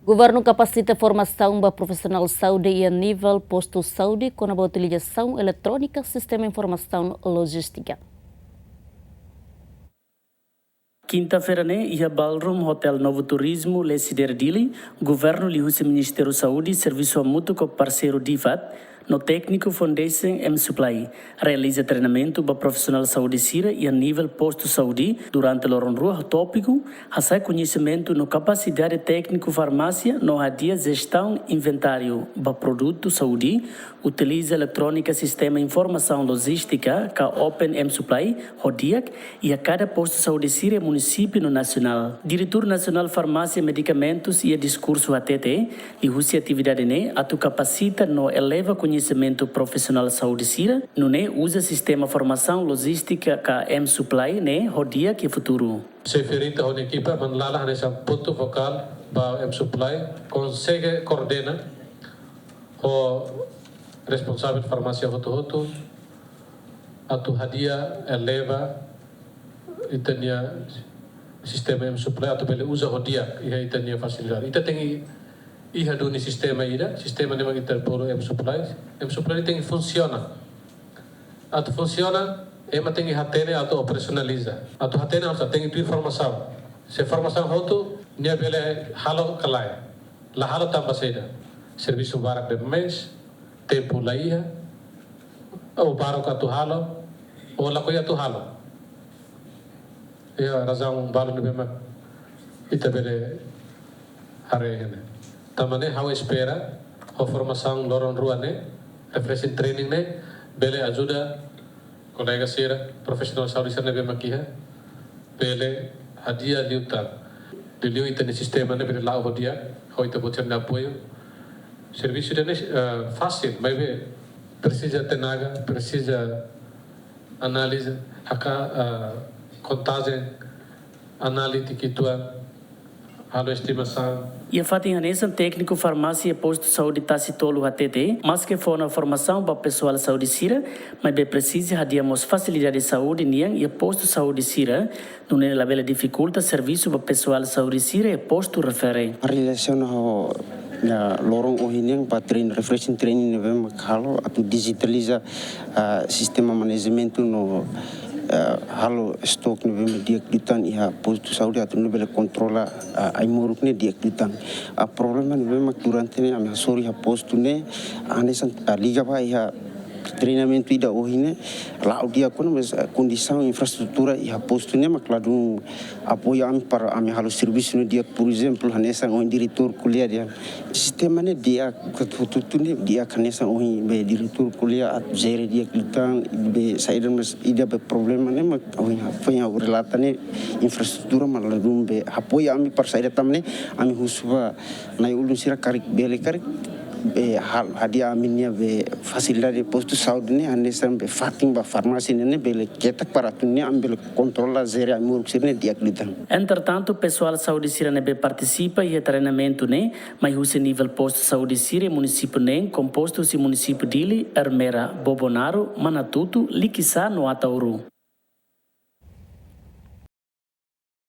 Governo capacita formação para profissional saúde e a nível posto saúde com a utilização eletrônica sistema informação logística. Quinta-feira, ia Ballroom Hotel Novo Turismo, Lesider Dili, governo lihusi Ministério Saúde, serviço mútuo com parceiro DIFAT, no técnico Foundation M Supply, realiza treinamento para profissional saúde Sira e a nível posto saúde durante o rua tópico, há conhecimento no capacidade técnico farmácia, no dia gestão inventário para produto saúde, utiliza eletrônica sistema informação logística que Open M Supply, Rodiac, e a cada posto saúde Sira município no nacional. Diretor Nacional Farmácia e Medicamentos e discurso ATT, e a atividade atu capacita no eleva conhecimento profissional saúde Sira, no usa sistema formação logística ka M Supply rodia que futuro. Se ferita a equipe manlala nessa ponto focal para M Supply consegue coordenar o responsável de farmácia hoto a tu hadia eleva e tenha sistema M Supply a tu bele usa rodia e tenha facilidade. Ita tem iha do sistema ida, sistema nem kita polo M Supply tem funciona. Atu funciona, ema tem hatene atu operacionaliza. Atu hatene harus tem tu informação. Se informação hotu, nia bele halo kalai. La halo tambah seda. Serviço barak de mês, tempo la iha, ou barak atu halo, ou la koya tu halo. Ya razão balu nebema ita bele hare tamane how espera a formação loron ruane refreshing training ne bele ajuda colega sira profissional saúde sir nebe makiha bele hadia liutan liu ita ne sistema ne bele lau hodia hoita bocer na apoio serviço de fácil mas precisa tenaga precisa análise haka contagem analítica tua a estimação. E a fatinhanesa técnico farmácia e posto de saúde tacitolo ATT, mas que for na formação para pessoal saúde Sira, mas bem precisa hadiamos facilidade de saúde niang e posto de saúde Sira, não é la bela dificulta serviço para pessoal saúde Sira e posto refere. A relação na lorong ohiniang para refreshing training neve makalo atu digitaliza sistema manajemen no halo stok neve diak dutan iha posto saúde atu neve controla ai moruk ne diak dutan a problema neve mak durante ne am sori ha posto ne anesan liga ba iha treinamento ida ohine la dia kono condição infraestrutura iha posto ne mak ladun apoio am para am halo serviço ne dia por exemplo hanesa on diretor kuliah dia sistema ne dia tutu ne dia kanesa on be diretor kuliah at zere dia dutan be saidan ida be problema ne mak on foi a relata ne infraestrutura mal ladun be apoio am para saida tamne am huswa na ulun sira karik bele karik hal hadia aminia be facilidade de posto saúde ne anesan be fating ba farmácia ne bele ketak para tunne ambele controla zere amur sirne diaklitan. Entretanto, pessoal saúde Sira nebe participa e treinamento ne, mas o nível posto saúde Sira município ne composto se município dili Ermera, Bobonaro, Manatuto, Liquiçá no Atauru.